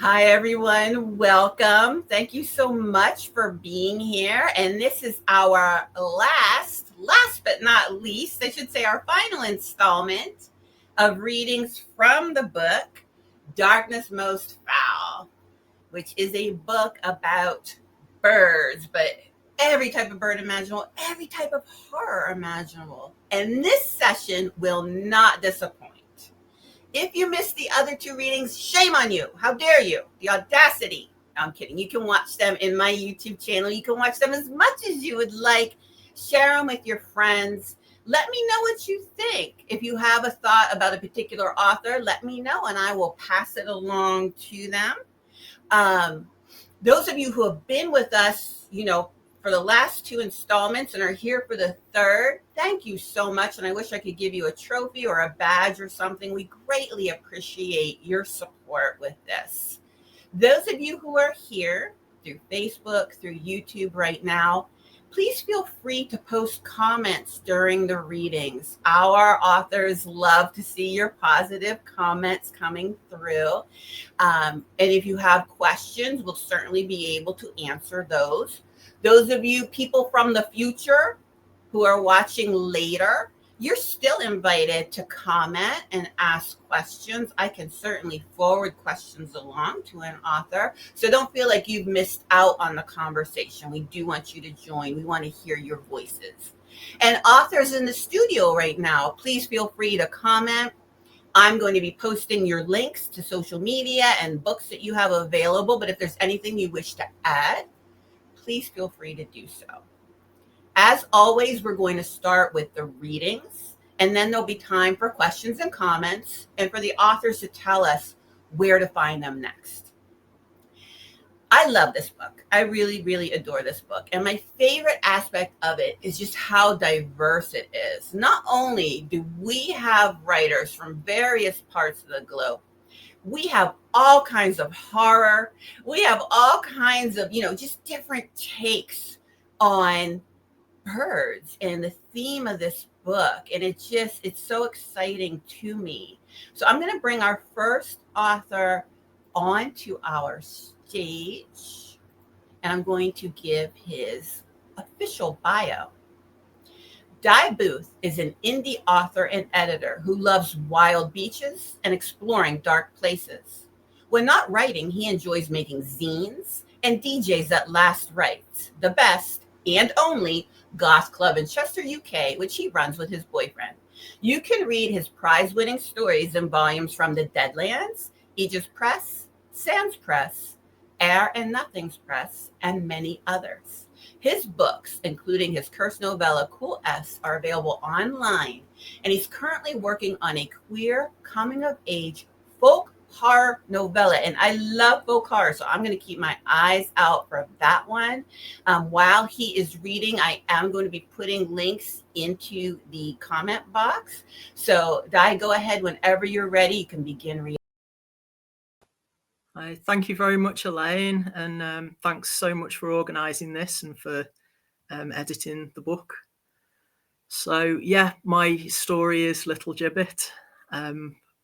Hi, everyone. Welcome. Thank you so much for being here. And this is our last but not least, I should say, our final installment of readings from the book Darkness Most Fowl, which is a book about birds, but every type of bird imaginable, every type of horror imaginable. And this session will not disappoint. If you missed the other two readings, shame on you. How dare you? The audacity. No, I'm kidding. You can watch them in my YouTube channel. You can watch them as much as you would like. Share them with your friends. Let me know what you think. If you have a thought about a particular author, let me know and I will pass it along to them. Those of you who have been with us, for the last two installments and are here for the third, thank you so much. And I wish I could give you a trophy or a badge or something. We greatly appreciate your support with this. Those of you who are here through Facebook, through YouTube right now, please feel free to post comments during the readings. Our authors love to see your positive comments coming through. And if you have questions, we'll certainly be able to answer those. Those of you people from the future who are watching later, you're still invited to comment and ask questions. I can certainly forward questions along to an author. So don't feel like you've missed out on the conversation. We do want you to join. We want to hear your voices. And authors in the studio right now, please feel free to comment. I'm going to be posting your links to social media and books that you have available. But if there's anything you wish to add, please feel free to do so. As always, we're going to start with the readings, and then there'll be time for questions and comments, and for the authors to tell us where to find them next. I love this book. I really, really adore this book. And my favorite aspect of it is just how diverse it is. Not only do we have writers from various parts of the globe, we have all kinds of horror. We have all kinds of, just different takes on birds and the theme of this book. And it's so exciting to me. So I'm going to bring our first author onto our stage, and I'm going to give his official bio. Di Booth is an indie author and editor who loves wild beaches and exploring dark places. When not writing, he enjoys making zines and DJs at Last Rites, the best and only goth club in Chester, UK, which he runs with his boyfriend. You can read his prize-winning stories in volumes from the Deadlands, Aegis Press, Sands Press, Air and Nothings Press, and many others. His books, including his curse novella, Cool S, are available online, and he's currently working on a queer coming-of-age folk horror novella. And I love folk horror, so I'm going to keep my eyes out for that one. While he is reading, I am going to be putting links into the comment box. So, Di, go ahead whenever you're ready. You can begin reading. Thank you very much, Elaine, and thanks so much for organising this and for editing the book. So, my story is Little Gibbet,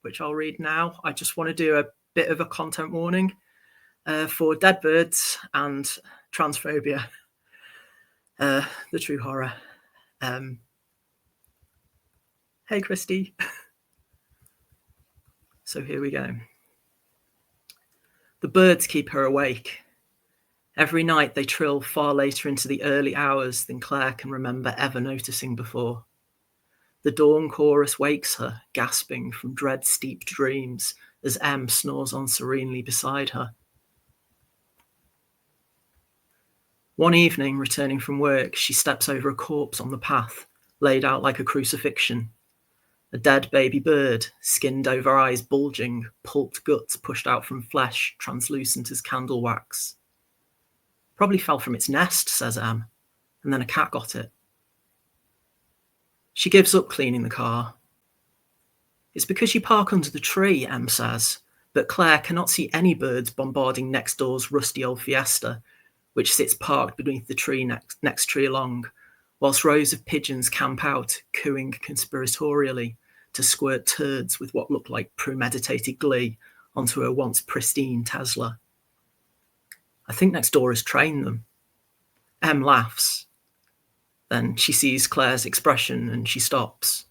which I'll read now. I just want to do a bit of a content warning for dead birds and transphobia, the true horror. Hey, Kristy. So here we go. The birds keep her awake. Every night they trill far later into the early hours than Claire can remember ever noticing before. The dawn chorus wakes her, gasping from dread-steeped dreams as Em snores on serenely beside her. One evening, returning from work, she steps over a corpse on the path, laid out like a crucifixion. A dead baby bird, skinned over eyes bulging, pulped guts pushed out from flesh, translucent as candle wax. Probably fell from its nest, says Em, and then a cat got it. She gives up cleaning the car. It's because you park under the tree, Em says, but Claire cannot see any birds bombarding next door's rusty old Fiesta, which sits parked beneath the tree next tree along, whilst rows of pigeons camp out, cooing conspiratorially to squirt turds with what look like premeditated glee onto her once pristine Tesla. I think next door has trained them. Em laughs. Then she sees Claire's expression and she stops.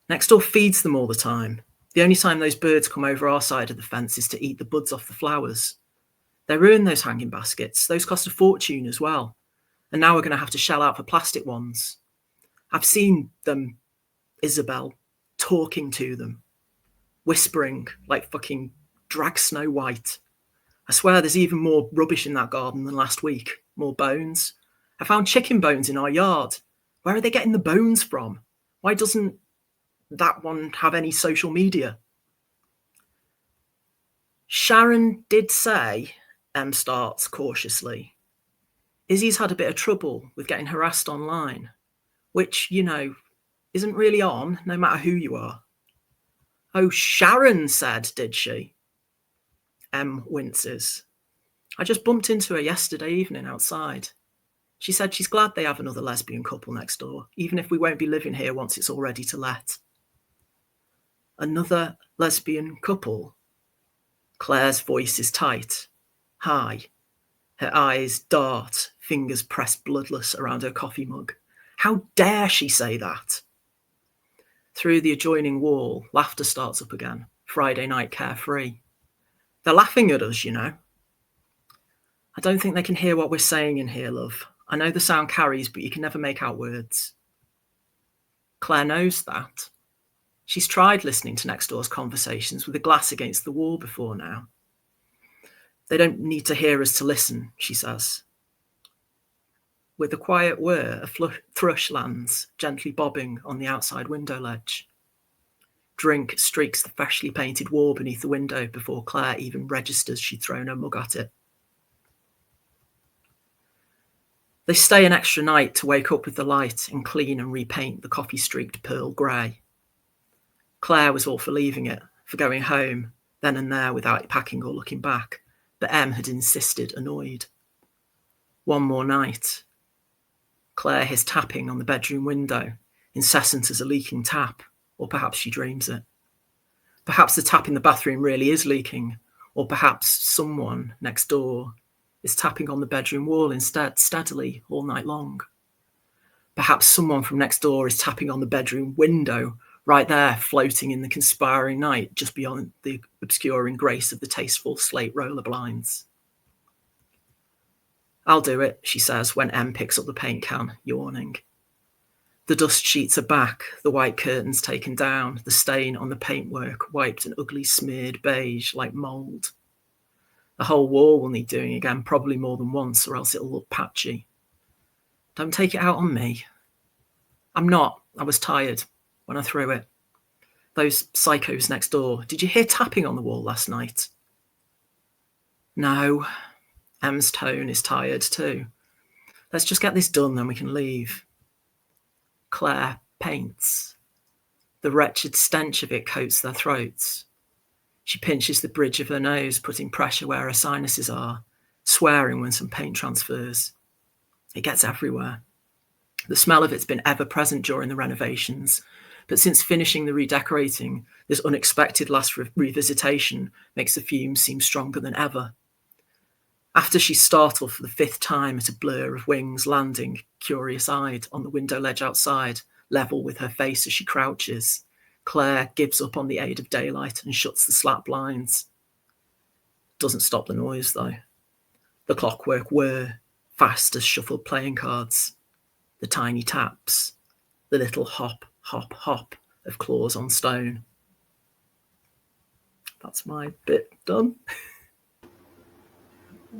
Next door feeds them all the time. The only time those birds come over our side of the fence is to eat the buds off the flowers. They ruin those hanging baskets. Those cost a fortune as well. And now we're going to have to shell out for plastic ones. I've seen them, Isabel, talking to them, whispering like fucking drag Snow White. I swear there's even more rubbish in that garden than last week. More bones. I found chicken bones in our yard. Where are they getting the bones from? Why doesn't that one have any social media? Sharon did say, Em starts cautiously, Izzy's had a bit of trouble with getting harassed online, which, you know, isn't really on, no matter who you are. Oh, Sharon said, did she? Em winces. I just bumped into her yesterday evening outside. She said she's glad they have another lesbian couple next door, even if we won't be living here once it's all ready to let. Another lesbian couple? Claire's voice is tight, high. Her eyes dart, fingers pressed bloodless around her coffee mug. How dare she say that? Through the adjoining wall, laughter starts up again, Friday night carefree. They're laughing at us, you know. I don't think they can hear what we're saying in here, love. I know the sound carries, but you can never make out words. Claire knows that. She's tried listening to next door's conversations with a glass against the wall before now. They don't need to hear us to listen, she says. With a quiet whir, a thrush lands, gently bobbing on the outside window ledge. Drink streaks the freshly painted wall beneath the window before Claire even registers she'd thrown her mug at it. They stay an extra night to wake up with the light and clean and repaint the coffee-streaked pearl grey. Claire was all for leaving it, for going home, then and there without packing or looking back, but Em had insisted, annoyed. One more night. Claire hears tapping on the bedroom window, incessant as a leaking tap, or perhaps she dreams it. Perhaps the tap in the bathroom really is leaking, or perhaps someone next door is tapping on the bedroom wall instead, steadily, all night long. Perhaps someone from next door is tapping on the bedroom window, right there, floating in the conspiring night, just beyond the obscuring grace of the tasteful slate roller blinds. I'll do it, she says, when Em picks up the paint can, yawning. The dust sheets are back, the white curtains taken down, the stain on the paintwork wiped an ugly smeared beige like mould. The whole wall will need doing again, probably more than once, or else it'll look patchy. Don't take it out on me. I'm not. I was tired when I threw it. Those psychos next door. Did you hear tapping on the wall last night? No. Em's tone is tired too. Let's just get this done, then we can leave. Claire paints. The wretched stench of it coats their throats. She pinches the bridge of her nose, putting pressure where her sinuses are, swearing when some paint transfers. It gets everywhere. The smell of it's been ever present during the renovations, but since finishing the redecorating, this unexpected last revisitation makes the fumes seem stronger than ever. After she's startled for the 5th time at a blur of wings landing, curious-eyed, on the window ledge outside, level with her face as she crouches, Claire gives up on the aid of daylight and shuts the slat blinds. Doesn't stop the noise, though. The clockwork whir, fast as shuffled playing cards. The tiny taps. The little hop, hop, hop of claws on stone. That's my bit done.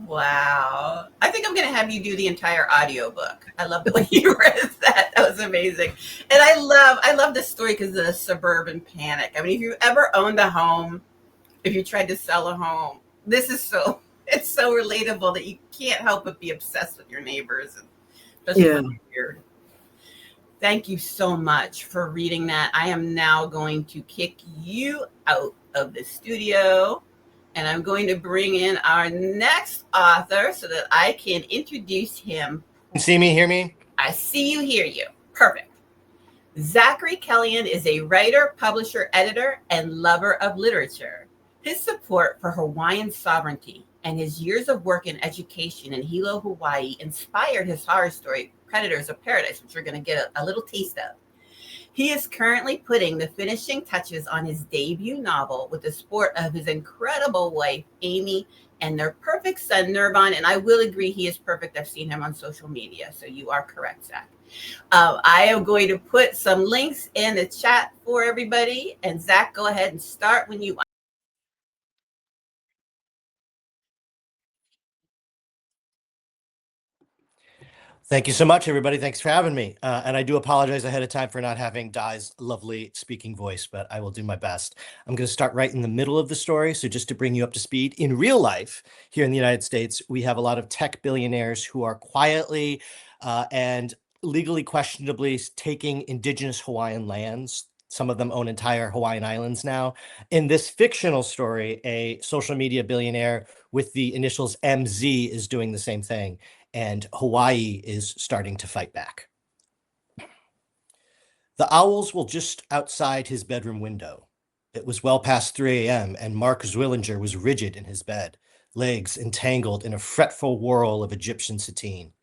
Wow. I think I'm going to have you do the entire audiobook. I love the way you read that. That was amazing. And I love this story because of the suburban panic. I mean, if you've ever owned a home, if you tried to sell a home, it's so relatable that you can't help but be obsessed with your neighbors. Especially when they're weird. Thank you so much for reading that. I am now going to kick you out of the studio. And I'm going to bring in our next author so that I can introduce him. You see me, hear me? I see you, hear you. Perfect. Zachary Kellian is a writer, publisher, editor, and lover of literature. His support for Hawaiian sovereignty and his years of work in education in Hilo, Hawaii inspired his horror story, Predators of Paradise, which we're going to get a little taste of. He is currently putting the finishing touches on his debut novel with the support of his incredible wife, Amy, and their perfect son, Nirvan. And I will agree, he is perfect. I've seen him on social media. So you are correct, Zach. I am going to put some links in the chat for everybody. And Zach, go ahead and start when you want. Thank you so much, everybody. Thanks for having me. And I do apologize ahead of time for not having Di's lovely speaking voice, but I will do my best. I'm going to start right in the middle of the story. So just to bring you up to speed, in real life here in the United States, we have a lot of tech billionaires who are quietly and legally questionably taking indigenous Hawaiian lands. Some of them own entire Hawaiian islands now. In this fictional story, a social media billionaire with the initials MZ is doing the same thing. And Hawaii is starting to fight back. The owls were just outside his bedroom window. It was well past 3 a.m., and Mark Zwillinger was rigid in his bed, legs entangled in a fretful whirl of Egyptian sateen.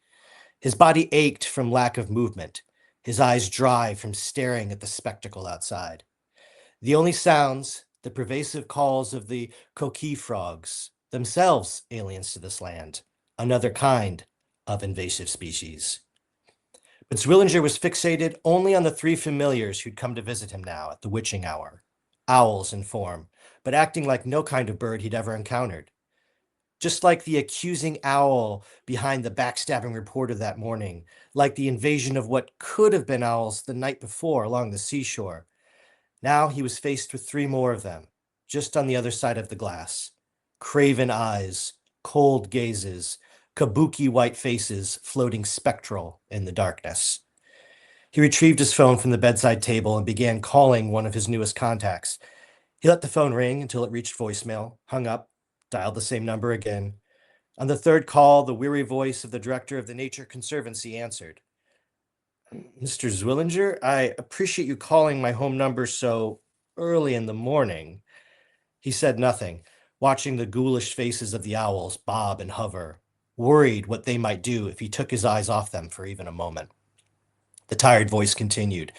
His body ached from lack of movement, his eyes dry from staring at the spectacle outside. The only sounds, the pervasive calls of the coqui frogs, themselves aliens to this land, another kind of invasive species. But Zwillinger was fixated only on the three familiars who'd come to visit him now at the witching hour. Owls in form, but acting like no kind of bird he'd ever encountered. Just like the accusing owl behind the backstabbing reporter that morning, like the invasion of what could have been owls the night before along the seashore. Now he was faced with three more of them, just on the other side of the glass. Craven eyes, cold gazes, kabuki white faces floating spectral in the darkness. He retrieved his phone from the bedside table and began calling one of his newest contacts. He let the phone ring until it reached voicemail, hung up, dialed the same number again. On the third call, the weary voice of the director of the Nature Conservancy answered. Mr. Zwillinger, I appreciate you calling my home number so early in the morning. He said nothing, watching the ghoulish faces of the owls bob and hover, worried what they might do if he took his eyes off them for even a moment. The tired voice continued.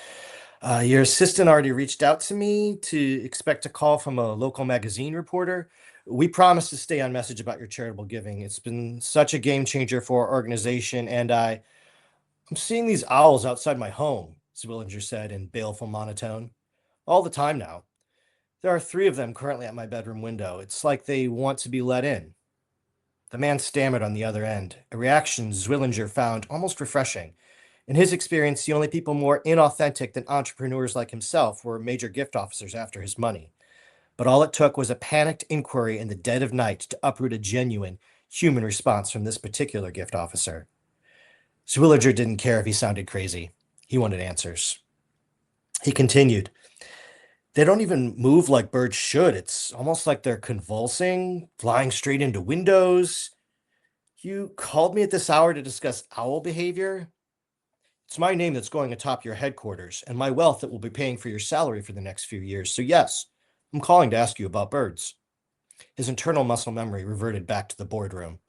Your assistant already reached out to me to expect a call from a local magazine reporter. We promised to stay on message about your charitable giving. It's been such a game changer for our organization, and I'm seeing these owls outside my home, Zwillinger said in baleful monotone. All the time now. There are three of them currently at my bedroom window. It's like they want to be let in. The man stammered on the other end, a reaction Zwillinger found almost refreshing. In his experience, the only people more inauthentic than entrepreneurs like himself were major gift officers after his money. But all it took was a panicked inquiry in the dead of night to uproot a genuine human response from this particular gift officer. Zwillinger didn't care if he sounded crazy. He wanted answers. He continued. They don't even move like birds should. It's almost like they're convulsing, flying straight into windows. You called me at this hour to discuss owl behavior? It's my name that's going atop your headquarters, and my wealth that will be paying for your salary for the next few years. So yes, I'm calling to ask you about birds. His internal muscle memory reverted back to the boardroom.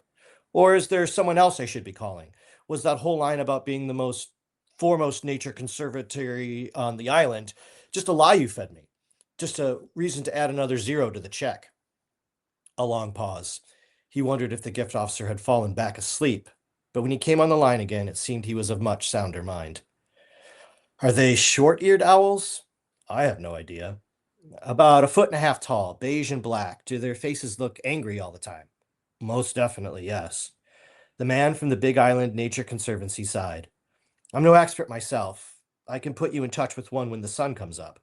Or is there someone else I should be calling? Was that whole line about being the most foremost nature conservatory on the island just a lie you fed me? Just a reason to add another zero to the check. A long pause. He wondered if the gift officer had fallen back asleep, but when he came on the line again, it seemed he was of much sounder mind. Are they short-eared owls? I have no idea. About 1.5 feet tall, beige and black. Do their faces look angry all the time? Most definitely, yes. The man from the Big Island Nature Conservancy sighed. I'm no expert myself. I can put you in touch with one when the sun comes up.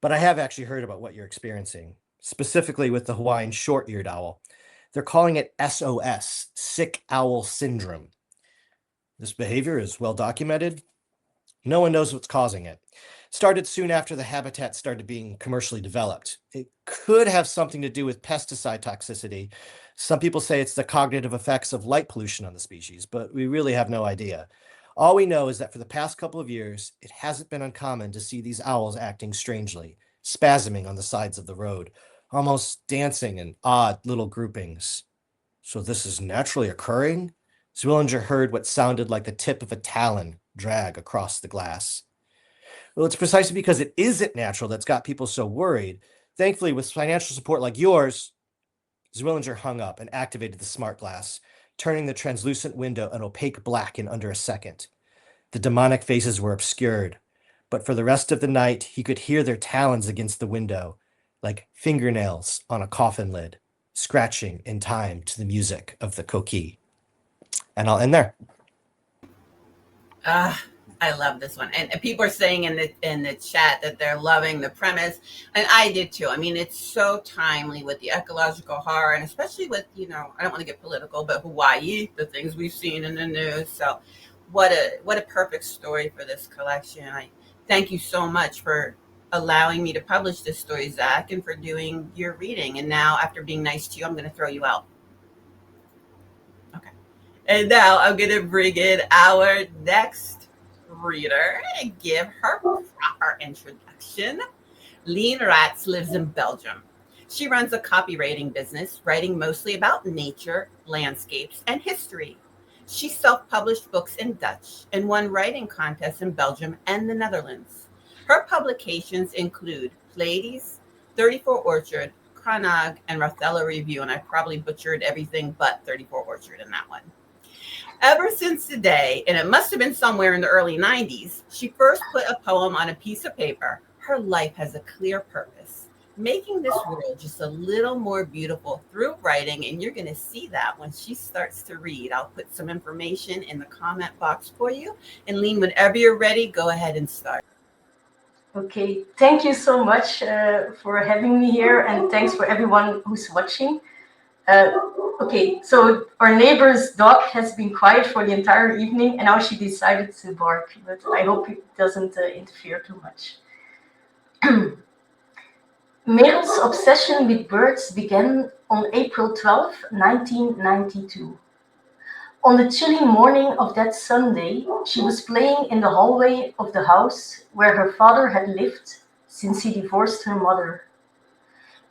But I have actually heard about what you're experiencing, specifically with the Hawaiian short-eared owl. They're calling it SOS, Sick Owl Syndrome. This behavior is well documented. No one knows what's causing it. Started soon after the habitat started being commercially developed. It could have something to do with pesticide toxicity. Some people say it's the cognitive effects of light pollution on the species, but we really have no idea. All we know is that for the past couple of years, it hasn't been uncommon to see these owls acting strangely, spasming on the sides of the road, almost dancing in odd little groupings. So this is naturally occurring? Zwillinger heard what sounded like the tip of a talon drag across the glass. Well, it's precisely because it isn't natural that's got people so worried. Thankfully, with financial support like yours, Zwillinger hung up and activated the smart glass, turning the translucent window an opaque black in under a second. The demonic faces were obscured, but for the rest of the night, he could hear their talons against the window, like fingernails on a coffin lid, scratching in time to the music of the coquille. And I'll end there. I love this one, and people are saying in the chat that they're loving the premise, and I did too. I mean, it's so timely with the ecological horror, and especially with I don't want to get political, but Hawaii, the things we've seen in the news. So, what a perfect story for this collection. I thank you so much for allowing me to publish this story, Zach, and for doing your reading. And now, after being nice to you, I'm going to throw you out. Okay, and now I'm going to bring in our next reader and give her proper introduction. Leen Raats lives in Belgium. She runs a copywriting business, writing mostly about nature, landscapes, and history. She self-published books in Dutch and won writing contests in Belgium and the Netherlands. Her publications include Pleiades, 34 Orchard, Cranag, and Rothello Review, and I probably butchered everything but 34 Orchard in that one. Ever since the day, and it must have been somewhere in the early 90s, she first put a poem on a piece of paper. Her life has a clear purpose, making this world just a little more beautiful through writing, and you're going to see that when she starts to read. I'll put some information in the comment box for you. And Leen, whenever you're ready, go ahead and start. Okay, thank you so much for having me here, and thanks for everyone who's watching. Okay, so our neighbor's dog has been quiet for the entire evening, and now she decided to bark, but I hope it doesn't interfere too much. Merel's obsession with birds began on April 12, 1992. On the chilly morning of that Sunday, she was playing in the hallway of the house where her father had lived since he divorced her mother.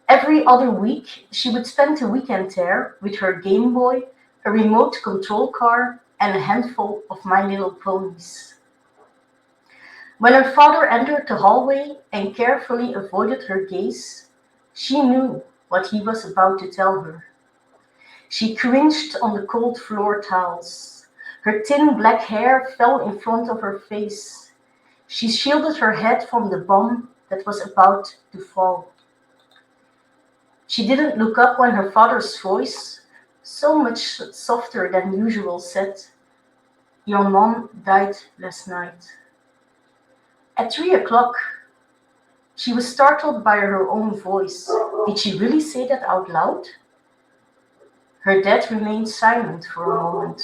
Every other week, she would spend a weekend there with her Game Boy, a remote control car, and a handful of My Little Ponies. When her father entered the hallway and carefully avoided her gaze, she knew what he was about to tell her. She cringed on the cold floor tiles. Her thin black hair fell in front of her face. She shielded her head from the bomb that was about to fall. She didn't look up when her father's voice, so much softer than usual, said, "Your mom died last night." At 3 o'clock, she was startled by her own voice. Did she really say that out loud? Her dad remained silent for a moment.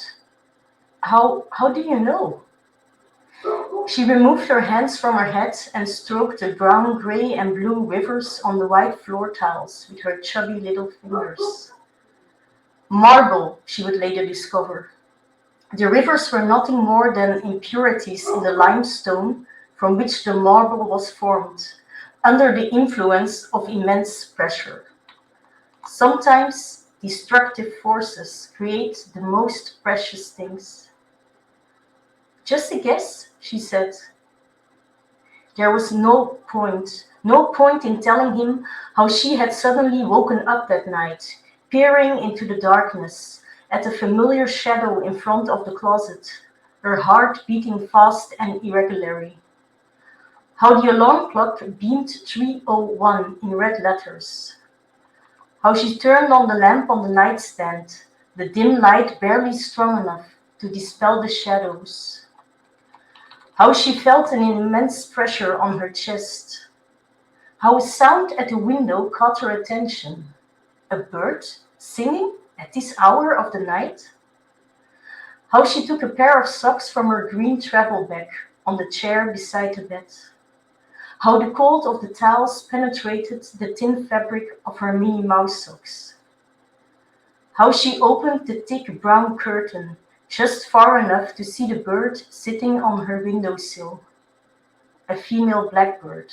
How do you know? She removed her hands from her head and stroked the brown, gray, and blue rivers on the white floor tiles with her chubby little fingers. Marble, she would later discover. The rivers were nothing more than impurities in the limestone from which the marble was formed, under the influence of immense pressure. Sometimes destructive forces create the most precious things. Just a guess, she said. There was no point in telling him how she had suddenly woken up that night, peering into the darkness at a familiar shadow in front of the closet, her heart beating fast and irregularly. How the alarm clock beamed 3:01 in red letters. How she turned on the lamp on the nightstand, the dim light barely strong enough to dispel the shadows. How she felt an immense pressure on her chest. How a sound at the window caught her attention. A bird singing at this hour of the night? How she took a pair of socks from her green travel bag on the chair beside the bed. How the cold of the towels penetrated the thin fabric of her Minnie Mouse socks. How she opened the thick brown curtain just far enough to see the bird sitting on her windowsill, a female blackbird.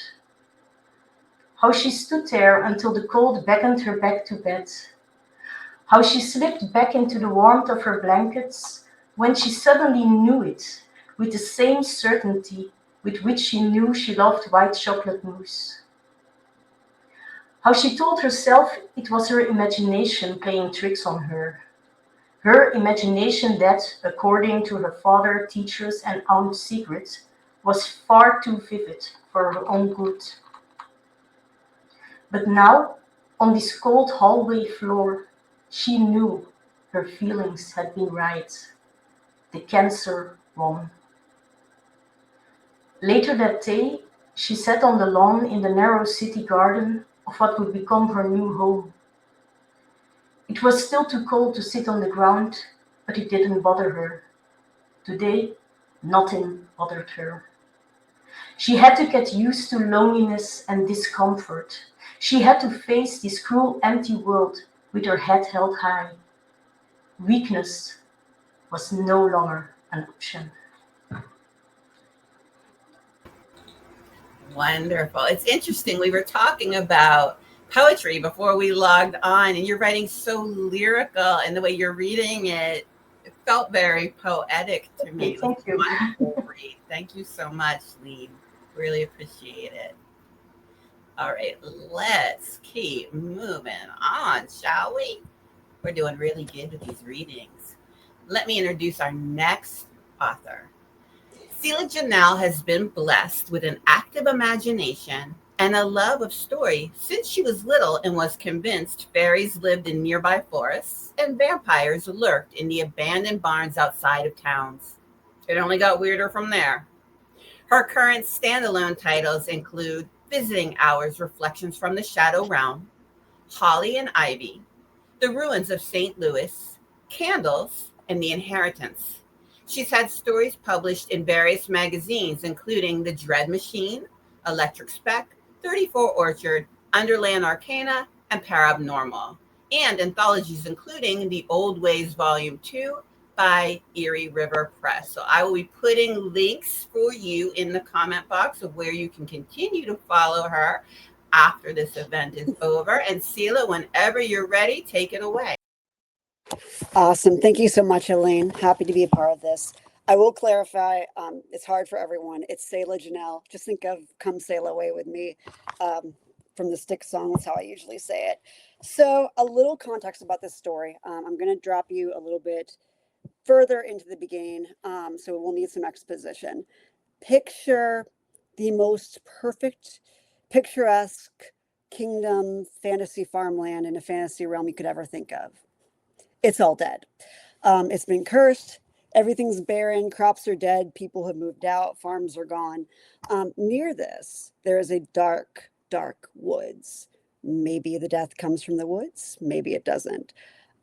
How she stood there until the cold beckoned her back to bed. How she slipped back into the warmth of her blankets when she suddenly knew it, with the same certainty with which she knew she loved white chocolate mousse. How she told herself it was her imagination playing tricks on her. Her imagination that, according to her father, teachers, and aunt's secrets, was far too vivid for her own good. But now, on this cold hallway floor, she knew her feelings had been right. The cancer won. Later that day, she sat on the lawn in the narrow city garden of what would become her new home. It was still too cold to sit on the ground, but it didn't bother her. Today, nothing bothered her. She had to get used to loneliness and discomfort. She had to face this cruel, empty world with her head held high. Weakness was no longer an option. Wonderful. It's interesting. We were talking about poetry before we logged on, and you're writing so lyrical, and the way you're reading it, it felt very poetic to me. Thank you. Wonderful read. Thank you so much, Leen. Really appreciate it. All right, let's keep moving on, shall we? We're doing really good with these readings. Let me introduce our next author. Selah Janel has been blessed with an active imagination and a love of story since she was little and was convinced fairies lived in nearby forests and vampires lurked in the abandoned barns outside of towns. It only got weirder from there. Her current standalone titles include Visiting Hours, Reflections from the Shadow Realm, Holly and Ivy, The Ruins of St. Louis, Candles, and The Inheritance. She's had stories published in various magazines, including The Dread Machine, Electric Speck, 34 Orchard, Underland Arcana, and Paranormal, and anthologies including The Old Ways Volume 2 by Erie River Press. So I will be putting links for you in the comment box of where you can continue to follow her after this event is over. And Selah, whenever you're ready, take it away. Awesome. Thank you so much, Elaine. Happy to be a part of this. I will clarify, it's hard for everyone. It's Selah Janel. Just think of Come Sail Away with Me from the Styx song. That's how I usually say it. So a little context about this story. I'm going to drop you a little bit further into the beginning, so we'll need some exposition. Picture the most perfect, picturesque kingdom, fantasy farmland in a fantasy realm you could ever think of. It's all dead. It's been cursed. Everything's barren. Crops are dead. People have moved out. Farms are gone. Near this, there is a dark, dark woods. Maybe the death comes from the woods. Maybe it doesn't.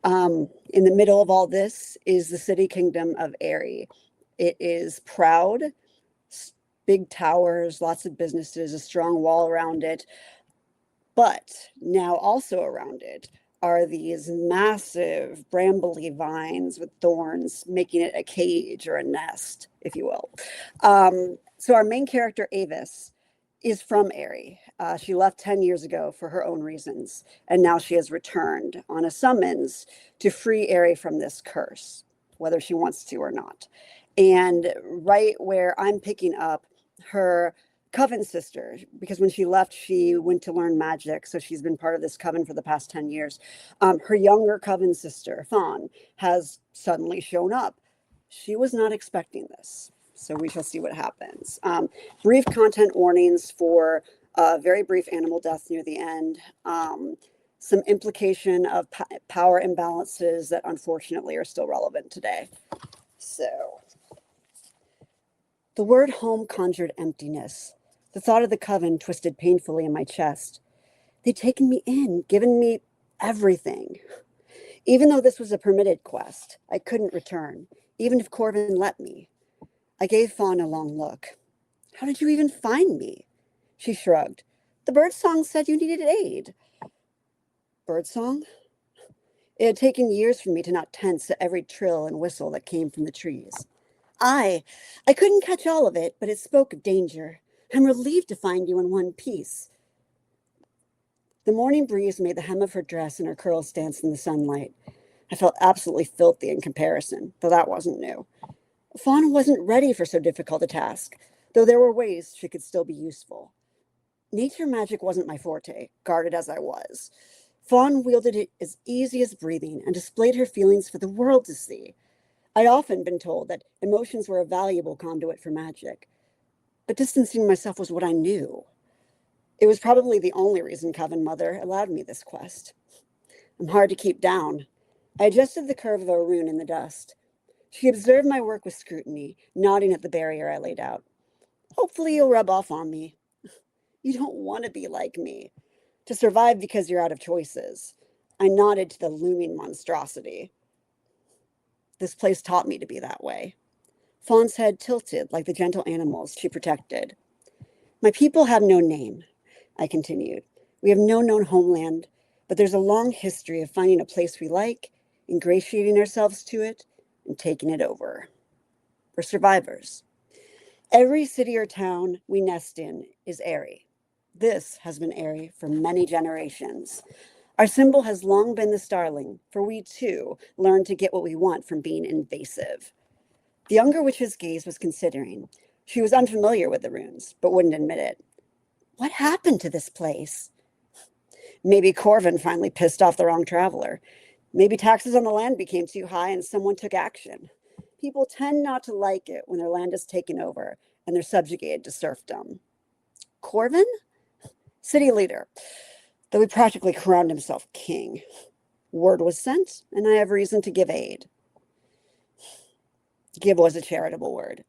In the middle of all this is the city kingdom of Aerie. It is proud, big towers, lots of businesses, a strong wall around it. But now also around it are these massive brambly vines with thorns, making it a cage or a nest, if you will. So our main character, Avis, is from Aerie. She left 10 years ago for her own reasons, and now she has returned on a summons to free Aerie from this curse, whether she wants to or not. And right where I'm picking up, her coven sister, because when she left, she went to learn magic. So she's been part of this coven for the past 10 years. Her younger coven sister, Fawn, has suddenly shown up. She was not expecting this. So we shall see what happens. Brief content warnings for very brief animal deaths near the end. Some implication of power imbalances that unfortunately are still relevant today. So the word home conjured emptiness. The thought of the coven twisted painfully in my chest. They'd taken me in, given me everything. Even though this was a permitted quest, I couldn't return, even if Corvin let me. I gave Fawn a long look. How did you even find me? She shrugged. The birdsong said you needed aid. Birdsong? It had taken years for me to not tense at every trill and whistle that came from the trees. I couldn't catch all of it, but it spoke of danger. I'm relieved to find you in one piece. The morning breeze made the hem of her dress and her curls dance in the sunlight. I felt absolutely filthy in comparison, though that wasn't new. Fawn wasn't ready for so difficult a task, though there were ways she could still be useful. Nature magic wasn't my forte, guarded as I was. Fawn wielded it as easy as breathing and displayed her feelings for the world to see. I'd often been told that emotions were a valuable conduit for magic, but distancing myself was what I knew. It was probably the only reason Coven Mother allowed me this quest. I'm hard to keep down. I adjusted the curve of a rune in the dust. She observed my work with scrutiny, nodding at the barrier I laid out. Hopefully you'll rub off on me. You don't want to be like me. To survive because you're out of choices. I nodded to the looming monstrosity. This place taught me to be that way. Fawn's head tilted like the gentle animals she protected. My people have no name, I continued. We have no known homeland, but there's a long history of finding a place we like, ingratiating ourselves to it, and taking it over. We're survivors. Every city or town we nest in is airy. This has been airy for many generations. Our symbol has long been the starling, for we too learned to get what we want from being invasive. The younger witch's gaze was considering. She was unfamiliar with the runes, but wouldn't admit it. What happened to this place? Maybe Corvin finally pissed off the wrong traveler. Maybe taxes on the land became too high and someone took action. People tend not to like it when their land is taken over and they're subjugated to serfdom. Corvin? City leader, though he practically crowned himself king. Word was sent, and I have reason to give aid. Give was a charitable word.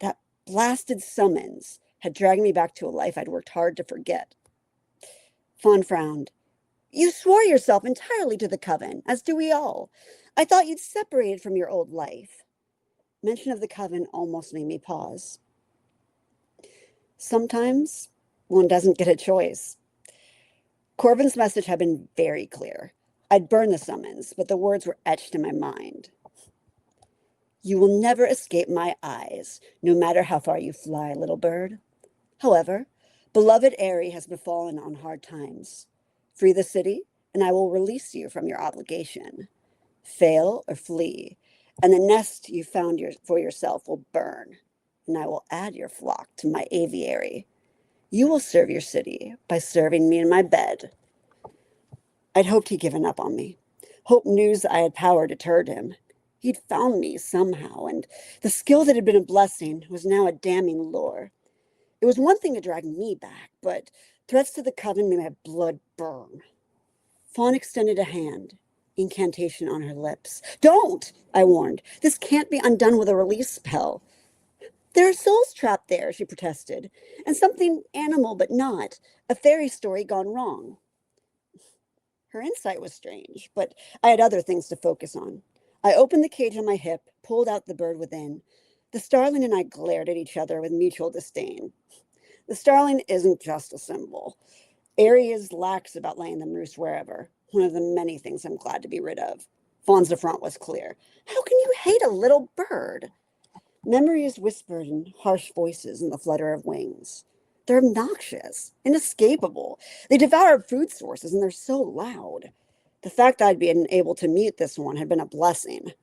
That blasted summons had dragged me back to a life I'd worked hard to forget. Fawn frowned. You swore yourself entirely to the Coven, as do we all. I thought you'd separated from your old life. Mention of the Coven almost made me pause. Sometimes one doesn't get a choice. Corvin's message had been very clear. I'd burned the summons, but the words were etched in my mind. You will never escape my eyes, no matter how far you fly, little bird. However, beloved Aerie has befallen on hard times. Free the city, and I will release you from your obligation. Fail or flee, and the nest you found for yourself will burn, and I will add your flock to my aviary. You will serve your city by serving me in my bed. I'd hoped he'd given up on me. Hoped news I had power deterred him. He'd found me somehow, and the skill that had been a blessing was now a damning lure. It was one thing to drag me back, but threats to the Coven made my blood burn. Fawn extended a hand, incantation on her lips. Don't, I warned. This can't be undone with a release spell. There are souls trapped there, she protested, and something animal but not, a fairy story gone wrong. Her insight was strange, but I had other things to focus on. I opened the cage on my hip, pulled out the bird within. The starling and I glared at each other with mutual disdain. The starling isn't just a symbol. Aerie is lax about laying them roost wherever, one of the many things I'm glad to be rid of. Fawn's affront was clear. How can you hate a little bird? Memories whispered in harsh voices in the flutter of wings. They're obnoxious, inescapable. They devour food sources, and they're so loud. The fact I'd been able to meet this one had been a blessing.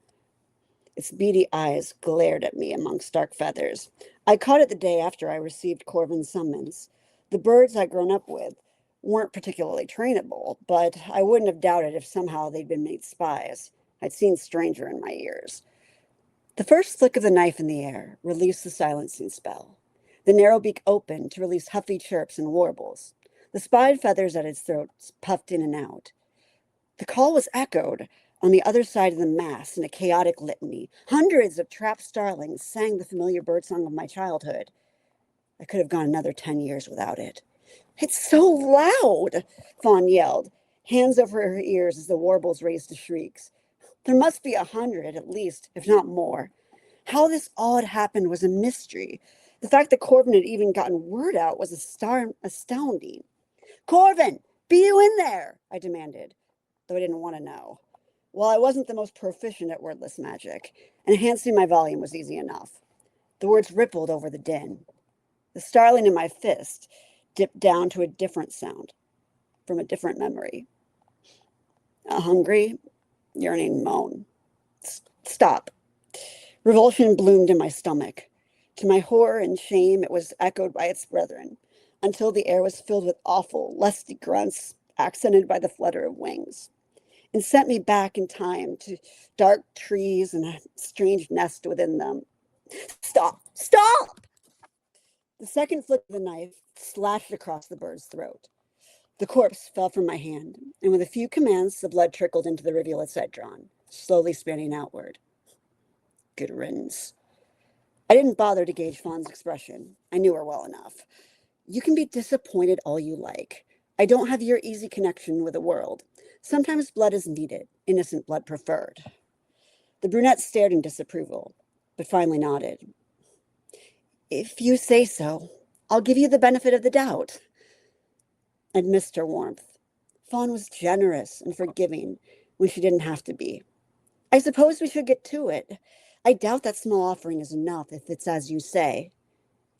Its beady eyes glared at me amongst dark feathers. I caught it the day after I received Corvin's summons. The birds I'd grown up with weren't particularly trainable, but I wouldn't have doubted if somehow they'd been made spies. I'd seen stranger in my ears. The first flick of the knife in the air released the silencing spell. The narrow beak opened to release huffy chirps and warbles. The spied feathers at its throat puffed in and out. The call was echoed on the other side of the mass in a chaotic litany. Hundreds of trapped starlings sang the familiar birdsong of my childhood. I could have gone another 10 years without it. It's so loud, Fawn yelled, hands over her ears as the warbles raised to shrieks. There must be 100 at least, if not more. How this all had happened was a mystery. The fact that Corvin had even gotten word out was astounding. Corvin, be you in there? I demanded, though I didn't want to know. While I wasn't the most proficient at wordless magic, enhancing my volume was easy enough. The words rippled over the din. The starling in my fist dipped down to a different sound. from a different memory. A hungry, yearning moan. Stop. Revulsion bloomed in my stomach. To my horror and shame, it was echoed by its brethren, until the air was filled with awful, lusty grunts, accented by the flutter of wings, and sent me back in time to dark trees and a strange nest within them. Stop! Stop! The second flick of the knife slashed across the bird's throat. The corpse fell from my hand, and with a few commands, the blood trickled into the rivulets I'd drawn, slowly spanning outward. Good riddance. I didn't bother to gauge Fawn's expression. I knew her well enough. You can be disappointed all you like. I don't have your easy connection with the world. Sometimes blood is needed, innocent blood preferred. The brunette stared in disapproval, but finally nodded. If you say so, I'll give you the benefit of the doubt. I'd missed her warmth. Fawn was generous and forgiving when she didn't have to be. I suppose we should get to it. I doubt that small offering is enough if it's as you say.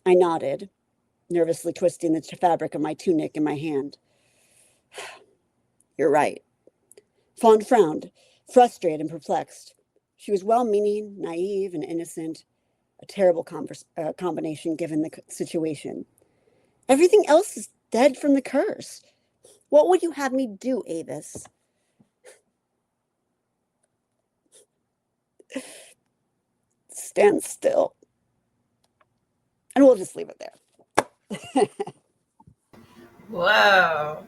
I nodded, nervously twisting the fabric of my tunic in my hand. You're right. Fawn frowned, frustrated and perplexed. She was well-meaning, naive, and innocent. A terrible combination given the situation. Everything else is dead from the curse. What would you have me do, Avis? Stand still. And we'll just leave it there. Whoa.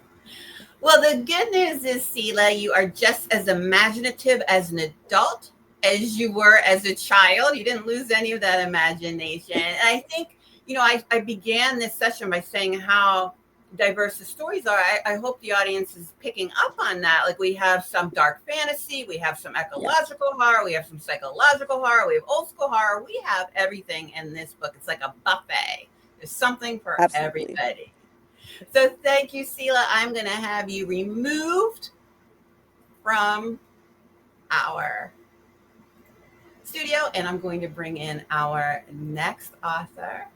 Well, the good news is, Selah, you are just as imaginative as an adult as you were as a child. You didn't lose any of that imagination. And I think, I began this session by saying how diverse the stories are. I hope the audience is picking up on that. Like, we have some dark fantasy, we have some ecological horror, we have some psychological horror, we have old school horror. We have everything in this book. It's like a buffet. There's something for everybody. So thank you, Selah. I'm going to have you removed from our studio, and I'm going to bring in our next author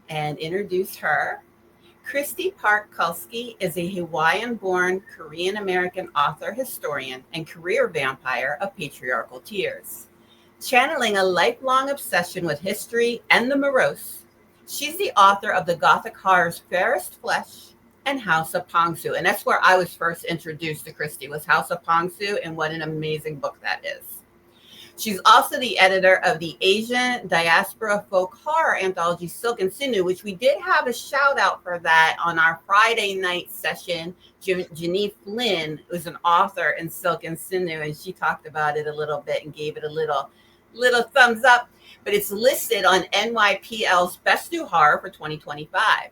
and introduce her. Kristy Park Kulski is a Hawaiian-born Korean-American author, historian, and career vampire of patriarchal tears. Channeling a lifelong obsession with history and the morose, she's the author of the Gothic horrors Fairest Flesh and House of Pongsu. And that's where I was first introduced to Kristy, was House of Pongsu, and what an amazing book that is. She's also the editor of the Asian Diaspora Folk Horror Anthology Silk and Sinew, which we did have a shout out for that on our Friday night session. Janelle Flynn was an author in Silk and Sinew, and she talked about it a little bit and gave it a little thumbs up. But it's listed on NYPL's Best New Horror for 2025.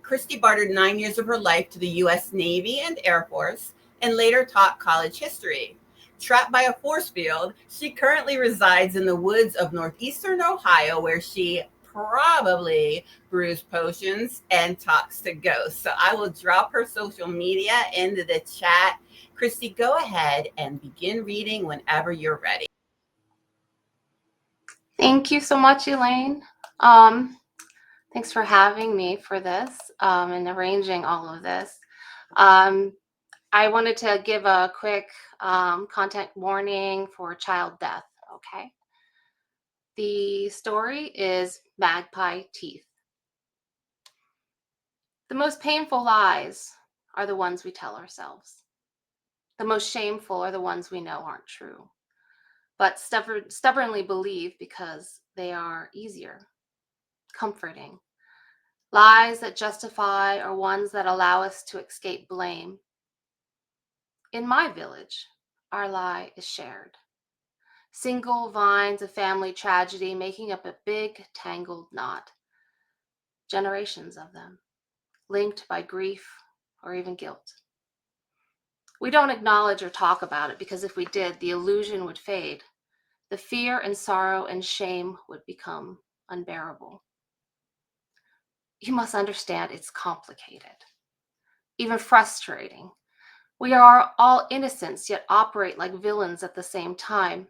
Kristy bartered 9 years of her life to the U.S. Navy and Air Force, and later taught college history. Trapped by a force field, she currently resides in the woods of northeastern Ohio, where she probably brews potions and talks to ghosts. So I will drop her social media into the chat. Kristy, go ahead and begin reading whenever you're ready. Thank you so much, Elaine. Thanks for having me for this and arranging all of this. I wanted to give a quick content warning for child death, okay? The story is Magpie Teeth. The most painful lies are the ones we tell ourselves. The most shameful are the ones we know aren't true, but stubbornly believe because they are easier, comforting. Lies that justify are ones that allow us to escape blame. In my village, our lie is shared. Single vines of family tragedy making up a big tangled knot. Generations of them, linked by grief or even guilt. We don't acknowledge or talk about it because if we did, the illusion would fade. The fear and sorrow and shame would become unbearable. You must understand it's complicated, even frustrating. We are all innocents, yet operate like villains at the same time.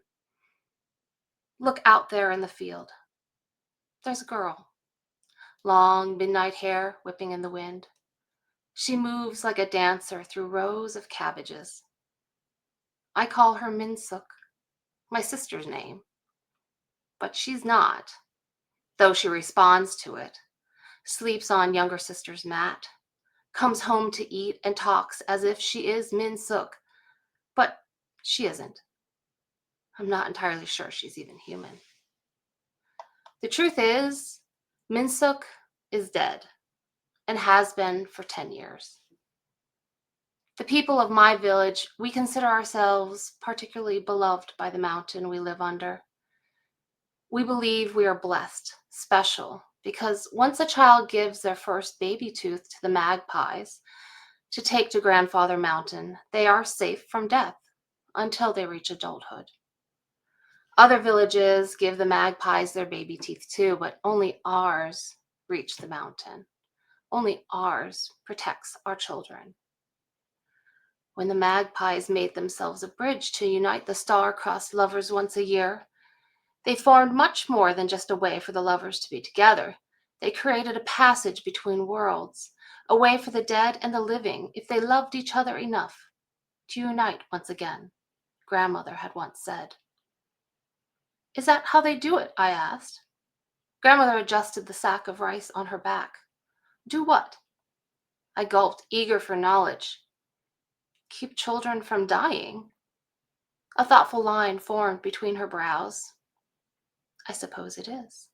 Look out there in the field. There's a girl. Long midnight hair whipping in the wind. She moves like a dancer through rows of cabbages. I call her Minsuk, my sister's name. But she's not, though she responds to it, sleeps on younger sister's mat, comes home to eat and talks as if she is Minsuk, but she isn't. I'm not entirely sure she's even human. The truth is, Minsuk is dead and has been for 10 years. The people of my village, we consider ourselves particularly beloved by the mountain we live under. We believe we are blessed, special, because once a child gives their first baby tooth to the magpies to take to Grandfather Mountain, they are safe from death until they reach adulthood. Other villages give the magpies their baby teeth too, but only ours reach the mountain. Only ours protects our children. When the magpies made themselves a bridge to unite the star-crossed lovers once a year, they formed much more than just a way for the lovers to be together. They created a passage between worlds, a way for the dead and the living, if they loved each other enough, to unite once again, Grandmother had once said. Is that how they do it? I asked. Grandmother adjusted the sack of rice on her back. Do what? I gulped, eager for knowledge. Keep children from dying. A thoughtful line formed between her brows. I suppose it is.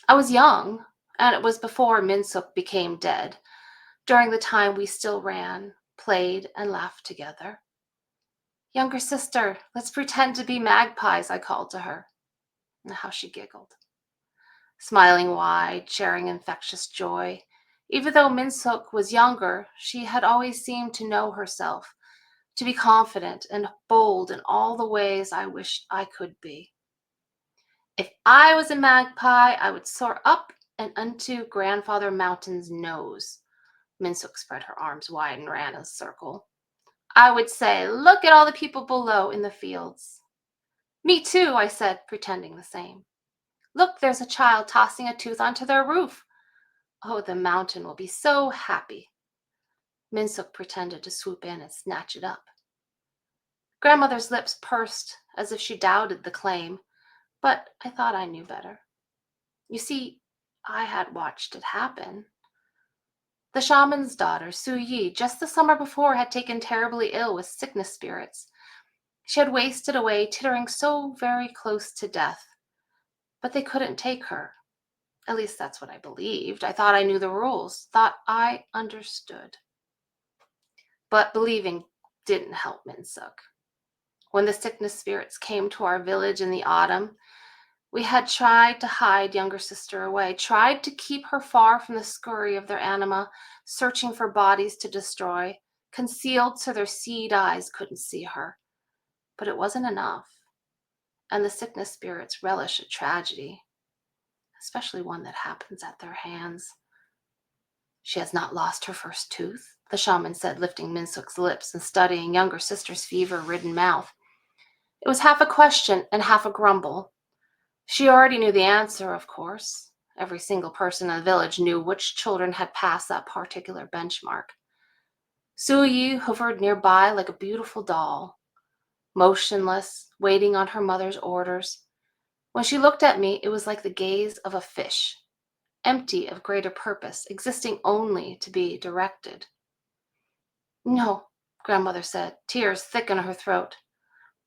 I was young, and it was before Minsuk became dead, during the time we still ran, played, and laughed together. Younger sister, let's pretend to be magpies, I called to her. And how she giggled. Smiling wide, sharing infectious joy. Even though Minsuk was younger, she had always seemed to know herself, to be confident and bold in all the ways I wished I could be. If I was a magpie, I would soar up and unto Grandfather Mountain's nose. Minsuk spread her arms wide and ran a circle. I would say, look at all the people below in the fields. Me too, I said, pretending the same. Look, there's a child tossing a tooth onto their roof. Oh, the mountain will be so happy. Minsuk pretended to swoop in and snatch it up. Grandmother's lips pursed as if she doubted the claim, but I thought I knew better. You see, I had watched it happen. The shaman's daughter, Su Yi, just the summer before, had taken terribly ill with sickness spirits. She had wasted away, tittering so very close to death. But they couldn't take her. At least that's what I believed. I thought I knew the rules, thought I understood. But believing didn't help Minsuk. When the sickness spirits came to our village in the autumn, we had tried to hide younger sister away, tried to keep her far from the scurry of their anima, searching for bodies to destroy, concealed so their seed eyes couldn't see her. But it wasn't enough, and the sickness spirits relish a tragedy, especially one that happens at their hands. She has not lost her first tooth, the shaman said, lifting Minsuk's lips and studying younger sister's fever-ridden mouth. It was half a question and half a grumble. She already knew the answer, of course. Every single person in the village knew which children had passed that particular benchmark. Su Yi hovered nearby like a beautiful doll, motionless, waiting on her mother's orders. When she looked at me, it was like the gaze of a fish, empty of greater purpose, existing only to be directed. No, Grandmother said, tears thick in her throat.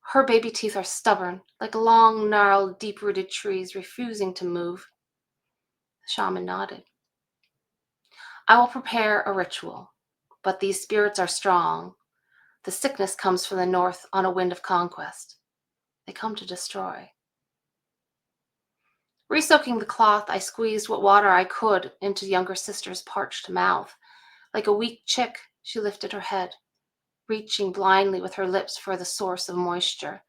Her baby teeth are stubborn, like long, gnarled, deep-rooted trees refusing to move. The shaman nodded. I will prepare a ritual, but these spirits are strong. The sickness comes from the north on a wind of conquest. They come to destroy. Resoaking the cloth, I squeezed what water I could into younger sister's parched mouth. Like a weak chick, she lifted her head, reaching blindly with her lips for the source of moisture.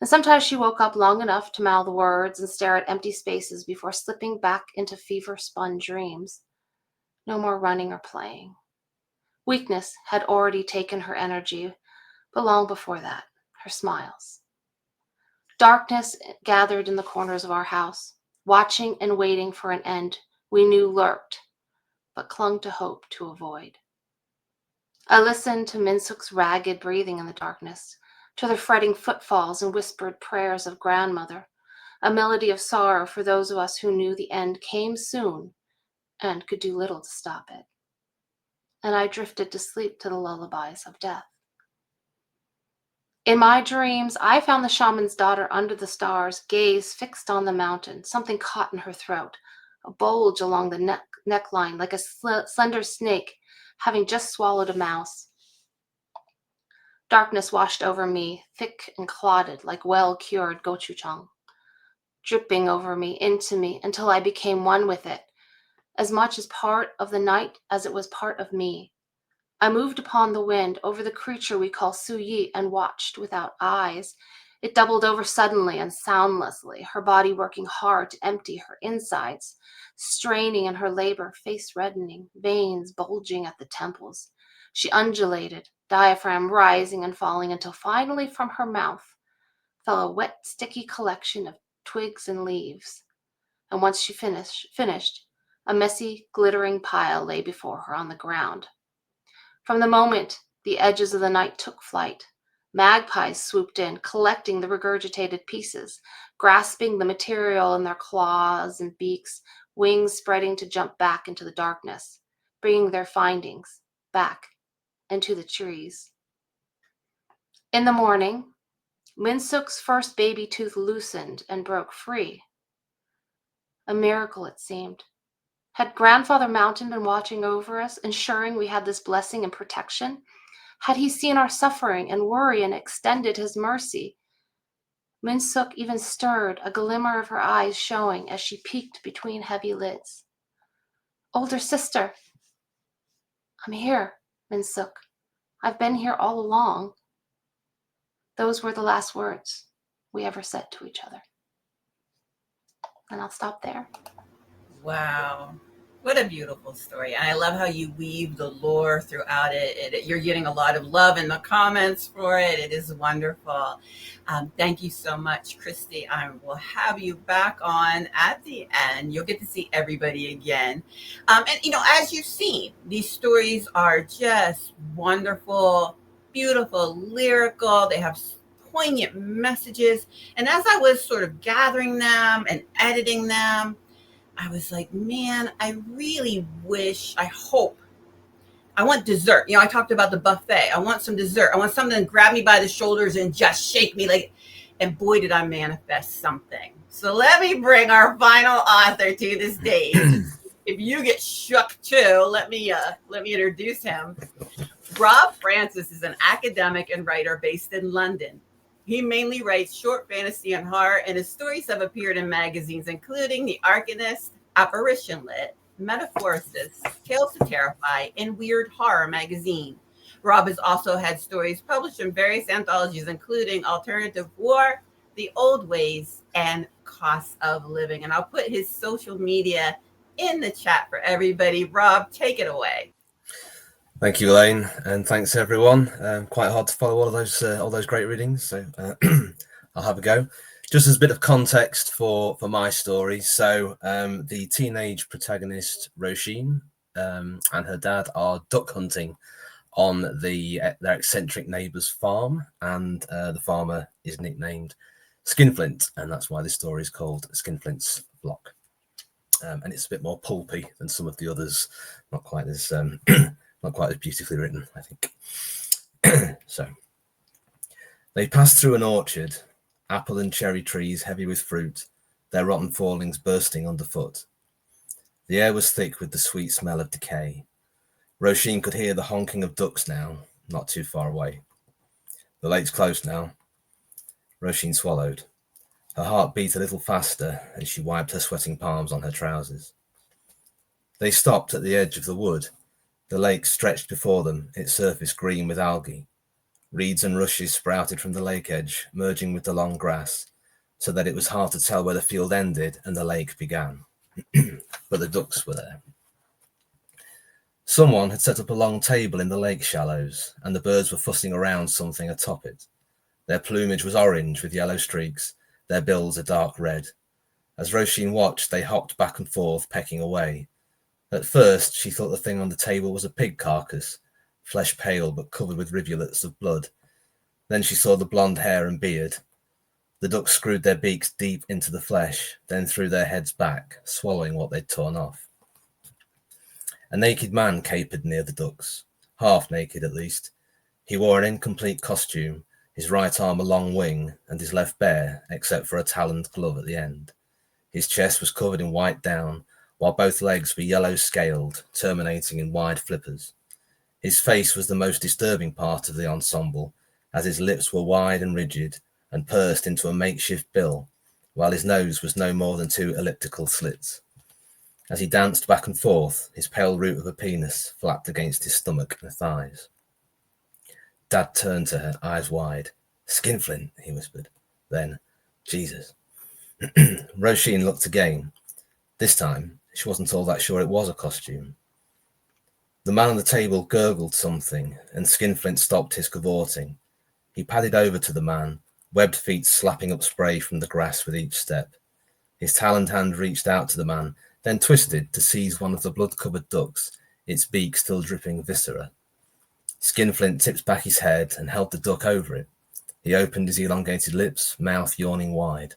And sometimes she woke up long enough to mouth words and stare at empty spaces before slipping back into fever-spun dreams. No more running or playing. Weakness had already taken her energy, but long before that, her smiles. Darkness gathered in the corners of our house, watching and waiting for an end we knew lurked, but clung to hope to avoid. I listened to Minsuk's ragged breathing in the darkness, to the fretting footfalls and whispered prayers of grandmother, a melody of sorrow for those of us who knew the end came soon and could do little to stop it. And I drifted to sleep to the lullabies of death. In my dreams, I found the shaman's daughter under the stars, gaze fixed on the mountain, something caught in her throat, a bulge along the neckline like a slender snake having just swallowed a mouse. Darkness washed over me, thick and clotted like well-cured gochujang, dripping over me, into me, until I became one with it, as much as part of the night as it was part of me. I moved upon the wind over the creature we call Suyi and watched without eyes. It doubled over suddenly and soundlessly, her body working hard to empty her insides, straining in her labor, face reddening, veins bulging at the temples. She undulated, diaphragm rising and falling, until finally from her mouth fell a wet, sticky collection of twigs and leaves. And once she finished, a messy, glittering pile lay before her on the ground. From the moment the edges of the night took flight, magpies swooped in, collecting the regurgitated pieces, grasping the material in their claws and beaks, wings spreading to jump back into the darkness, bringing their findings back into the trees. In the morning, Minsuk's first baby tooth loosened and broke free. A miracle, it seemed. Had Grandfather Mountain been watching over us, ensuring we had this blessing and protection? Had he seen our suffering and worry and extended his mercy? Minsuk even stirred, a glimmer of her eyes showing as she peeked between heavy lids. Older sister. I'm here, Minsuk. I've been here all along. Those were the last words we ever said to each other. And I'll stop there. Wow. What a beautiful story. And I love how you weave the lore throughout it. You're getting a lot of love in the comments for it. It is wonderful. Thank you so much, Kristy. I will have you back on at the end. You'll get to see everybody again. And, as you've seen, these stories are just wonderful, beautiful, lyrical. They have poignant messages. And as I was sort of gathering them and editing them, I was like, man, I really wish, I want dessert. I talked about the buffet. I want some dessert. I want something to grab me by the shoulders and just shake me and boy, did I manifest something. So let me bring our final author to the stage. If you get shook too, let me introduce him. Rob Francis is an academic and writer based in London. He mainly writes short fantasy and horror, and his stories have appeared in magazines including The Arcanist, Apparition Lit, Metaphorosis, Tales to Terrify, and Weird Horror magazine. Rob has also had stories published in various anthologies including Alternative War, The Old Ways, and Cost of Living. And I'll put his social media in the chat for everybody. Rob, take it away. Thank you, Leen, and thanks everyone. Quite hard to follow all those great readings, so I'll have a go. Just as a bit of context for my story, so the teenage protagonist Roisin and her dad are duck hunting on their eccentric neighbour's farm, and the farmer is nicknamed Skinflint, and that's why this story is called Skinflint's Flock. And it's a bit more pulpy than some of the others, not quite as beautifully written, I think. So, they passed through an orchard, apple and cherry trees heavy with fruit, their rotten fallings bursting underfoot. The air was thick with the sweet smell of decay. Roisin could hear the honking of ducks now, not too far away. The lake's close now. Roisin swallowed. Her heart beat a little faster as she wiped her sweating palms on her trousers. They stopped at the edge of the wood. The lake stretched before them, its surface green with algae. Reeds and rushes sprouted from the lake edge, merging with the long grass, so that it was hard to tell where the field ended and the lake began. But the ducks were there. Someone had set up a long table in the lake shallows, and the birds were fussing around something atop it. Their plumage was orange with yellow streaks, their bills a dark red. As Roisin watched, they hopped back and forth, pecking away. At first, she thought the thing on the table was a pig carcass, flesh pale but covered with rivulets of blood. Then she saw the blonde hair and beard. The ducks screwed their beaks deep into the flesh, then threw their heads back, swallowing what they'd torn off. A naked man capered near the ducks, half naked at least. He wore an incomplete costume, his right arm a long wing, and his left bare, except for a taloned glove at the end. His chest was covered in white down, while both legs were yellow scaled, terminating in wide flippers. His face was the most disturbing part of the ensemble, as his lips were wide and rigid, and pursed into a makeshift bill, while his nose was no more than 2 elliptical slits. As he danced back and forth, his pale root of a penis flapped against his stomach and thighs. Dad turned to her, eyes wide. "Skinflint," he whispered. Then, "Jesus." Roisin looked again. This time, she wasn't all that sure it was a costume. The man on the table gurgled something, and Skinflint stopped his cavorting. He padded over to the man, webbed feet slapping up spray from the grass with each step. His taloned hand reached out to the man, then twisted to seize one of the blood-covered ducks, its beak still dripping viscera. Skinflint tipped back his head and held the duck over it. He opened his elongated lips, mouth yawning wide.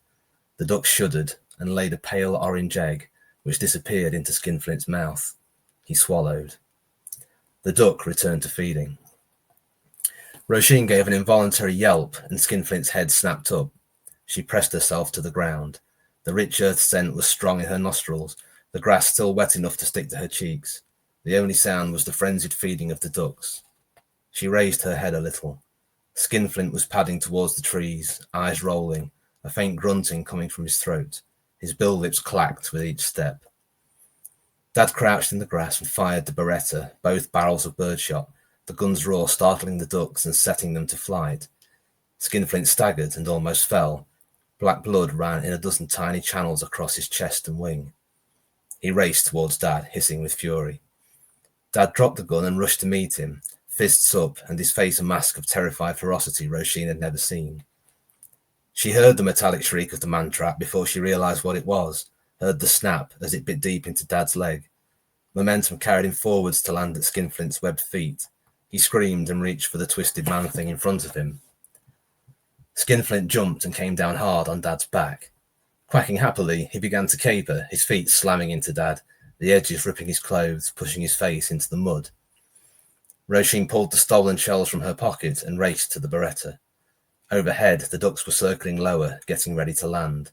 The duck shuddered and laid a pale orange egg, which disappeared into Skinflint's mouth. He swallowed. The duck returned to feeding. Roisin gave an involuntary yelp, and Skinflint's head snapped up. She pressed herself to the ground. The rich earth scent was strong in her nostrils, the grass still wet enough to stick to her cheeks. The only sound was the frenzied feeding of the ducks. She raised her head a little. Skinflint was padding towards the trees, eyes rolling, a faint grunting coming from his throat. His bill lips clacked with each step. Dad crouched in the grass and fired the Beretta, both barrels of birdshot, the gun's roar startling the ducks and setting them to flight. Skinflint staggered and almost fell. Black blood ran in a dozen tiny channels across his chest and wing. He raced towards Dad, hissing with fury. Dad dropped the gun and rushed to meet him, fists up and his face a mask of terrified ferocity Roisin had never seen. She heard the metallic shriek of the man-trap before she realised what it was, heard the snap as it bit deep into Dad's leg. Momentum carried him forwards to land at Skinflint's webbed feet. He screamed and reached for the twisted man-thing in front of him. Skinflint jumped and came down hard on Dad's back. Quacking happily, he began to caper, his feet slamming into Dad, the edges ripping his clothes, pushing his face into the mud. Roisin pulled the stolen shells from her pocket and raced to the Beretta. Overhead, the ducks were circling lower, getting ready to land.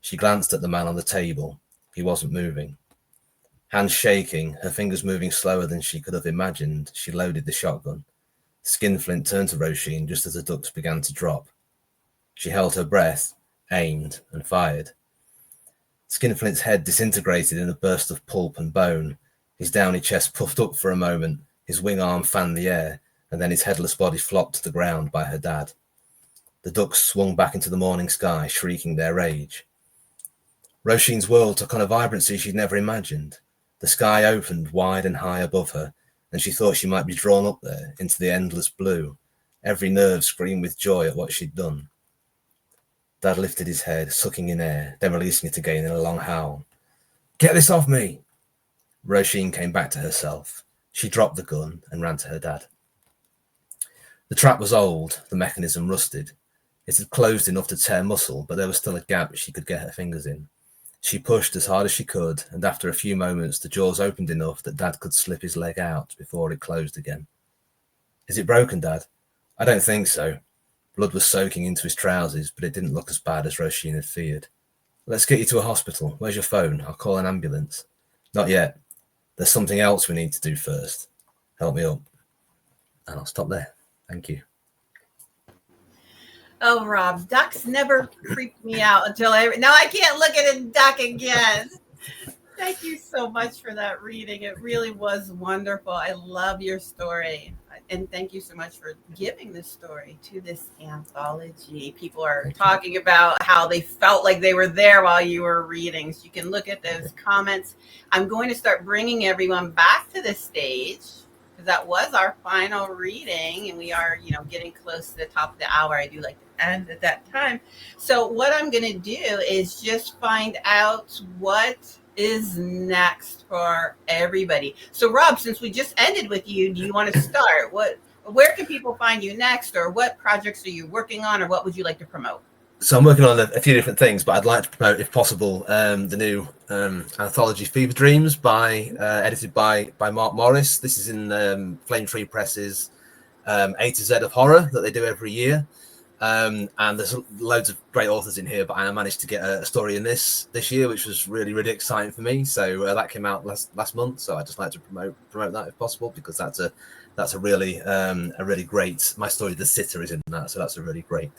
She glanced at the man on the table. He wasn't moving. Hands shaking, her fingers moving slower than she could have imagined, she loaded the shotgun. Skinflint turned to Roisin just as the ducks began to drop. She held her breath, aimed, and fired. Skinflint's head disintegrated in a burst of pulp and bone. His downy chest puffed up for a moment, his wing arm fanned the air, and then his headless body flopped to the ground by her dad. The ducks swung back into the morning sky, shrieking their rage. Roisin's world took on a vibrancy she'd never imagined. The sky opened wide and high above her, and she thought she might be drawn up there into the endless blue. Every nerve screamed with joy at what she'd done. Dad lifted his head, sucking in air, then releasing it again in a long howl. "Get this off me!" Roisin came back to herself. She dropped the gun and ran to her dad. The trap was old, the mechanism rusted. It had closed enough to tear muscle, but there was still a gap she could get her fingers in. She pushed as hard as she could, and after a few moments the jaws opened enough that Dad could slip his leg out before it closed again. "Is it broken, Dad?" "I don't think so." Blood was soaking into his trousers, but it didn't look as bad as Roisin had feared. "Let's get you to a hospital. Where's your phone? I'll call an ambulance." "Not yet. There's something else we need to do first. Help me up." And I'll stop there. Thank you. Oh, Rob, ducks never creeped me out until now I can't look at a duck again. Thank you so much for that reading. It really was wonderful. I love your story. And thank you so much for giving this story to this anthology. People are talking about how they felt like they were there while you were reading. So you can look at those comments. I'm going to start bringing everyone back to the stage because that was our final reading. And we are, getting close to the top of the hour. I do like to end at that time. So what I'm going to do is just find out what is next for everybody? So Rob, since we just ended with you, do you want to start? Where can people find you next, or what projects are you working on, or what would you like to promote? So I'm working on a few different things, but I'd like to promote, if possible, the new anthology Fever Dreams edited by Mark Morris. This is in Flame Tree Press's A to Z of horror that they do every year. And there's loads of great authors in here, but I managed to get a story in this year, which was really, really exciting for me. So that came out last month. So I'd just like to promote that if possible, because that's a really great. My story, The Sitter, is in that, so that's a really great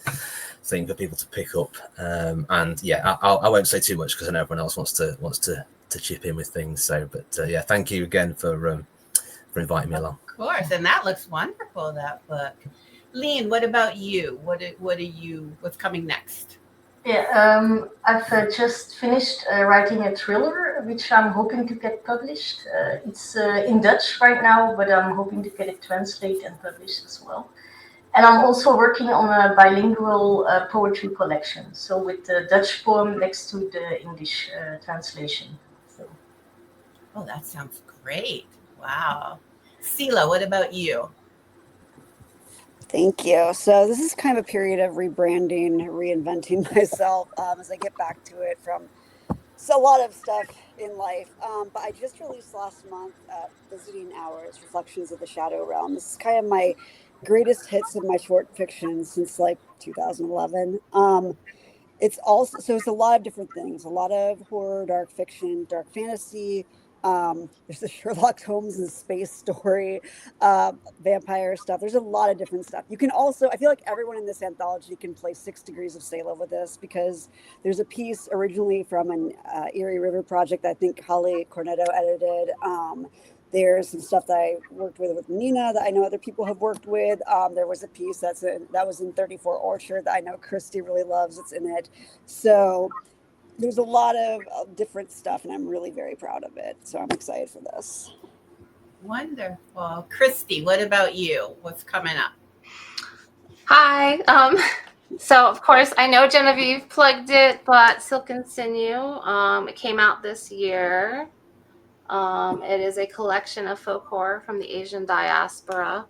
thing for people to pick up. And yeah, I won't say too much because I know everyone else wants to chip in with things. So, but yeah, thank you again for inviting me along. Of course, and that looks wonderful, that book. Leen, what about you? What's coming next? Yeah, I've just finished writing a thriller, which I'm hoping to get published. It's in Dutch right now, but I'm hoping to get it translated and published as well. And I'm also working on a bilingual poetry collection, so with the Dutch poem next to the English translation. So. Oh, that sounds great. Wow. Selah, what about you? Thank you. So this is kind of a period of rebranding, reinventing myself as I get back to it from a lot of stuff in life. But I just released last month Visiting Hours, Reflections of the Shadow Realm. This is kind of my greatest hits of my short fiction since like 2011. It's a lot of different things, a lot of horror, dark fiction, dark fantasy. There's the Sherlock Holmes and space story, vampire stuff. There's a lot of different stuff. You can also, I feel like everyone in this anthology can play 6 Degrees of Selah with this, because there's a piece originally from an Erie River project that I think Holly Cornetto edited. There's some stuff that I worked with Nina that I know other people have worked with. There was a piece that was in 34 Orchard that I know Kristy really loves. It's in it. So there's a lot of different stuff, and I'm really very proud of it. So I'm excited for this. Wonderful. Kristy, what about you? What's coming up? Hi. So of course I know Genevieve plugged it, but Silk and Sinew, it came out this year. It is a collection of folk horror from the Asian diaspora.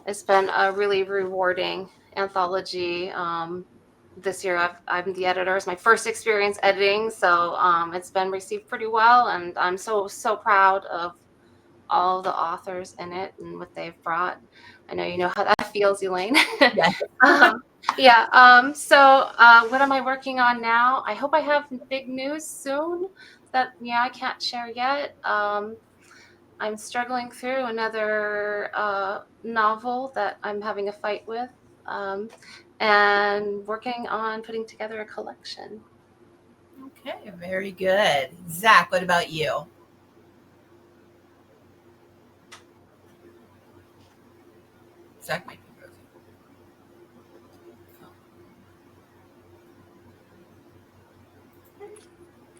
It's been a really rewarding anthology. This year I'm the editor. It's my first experience editing, so it's been received pretty well, and I'm so proud of all the authors in it and what they've brought. I know you know how that feels, Elaine. Yes. So what am I working on now? I hope I have big news soon that I can't share yet. I'm struggling through another novel that I'm having a fight with, and working on putting together a collection. Okay, very good. Zach, what about you? Zach might be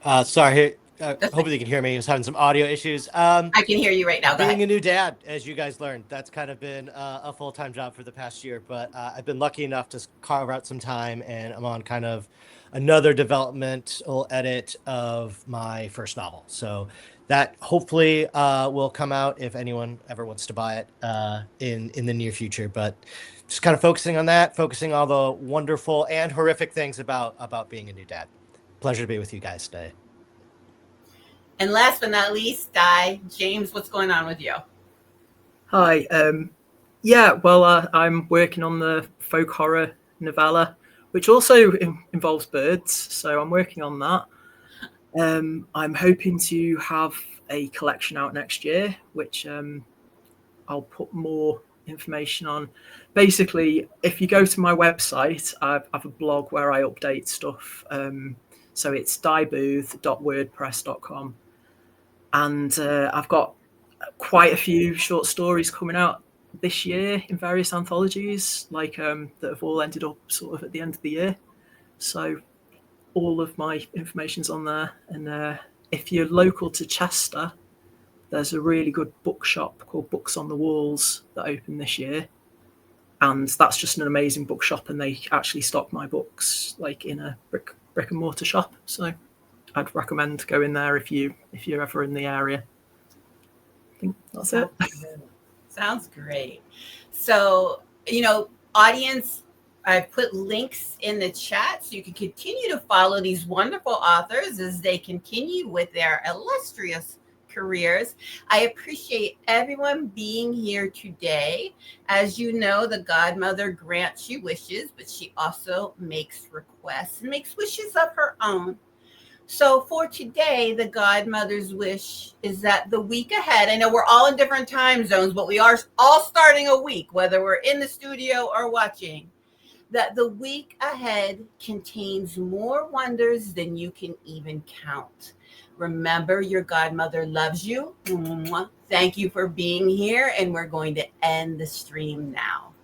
frozen. Sorry, hopefully you can hear me. I was having some audio issues. I can hear you right now. Go Being ahead. a new dad, as you guys learned, that's kind of been a full-time job for the past year, but I've been lucky enough to carve out some time, and I'm on kind of another developmental edit of my first novel. So that hopefully will come out if anyone ever wants to buy it in the near future. But just kind of focusing on that, focusing all the wonderful and horrific things about being a new dad. Pleasure to be with you guys today. And last but not least, James, what's going on with you? Hi. Well, I'm working on the folk horror novella, which also involves birds. So I'm working on that. I'm hoping to have a collection out next year, which I'll put more information on. Basically, if you go to my website, I have a blog where I update stuff. So it's diebooth.wordpress.com. And I've got quite a few short stories coming out this year in various anthologies, like that have all ended up sort of at the end of the year. So all of my information's on there. And if you're local to Chester, there's a really good bookshop called Books on the Walls that opened this year. And that's just an amazing bookshop, and they actually stock my books like in a brick and mortar shop. So I'd recommend going there if you're ever in the area. I think that's it. Sounds great. So, audience, I put links in the chat so you can continue to follow these wonderful authors as they continue with their illustrious careers. I appreciate everyone being here today. As you know, the godmother grants you wishes, but she also makes requests and makes wishes of her own. So for today, the godmother's wish is that the week ahead, I know we're all in different time zones, but we are all starting a week, whether we're in the studio or watching, that the week ahead contains more wonders than you can even count. Remember, your godmother loves you. Thank you for being here, and we're going to end the stream now.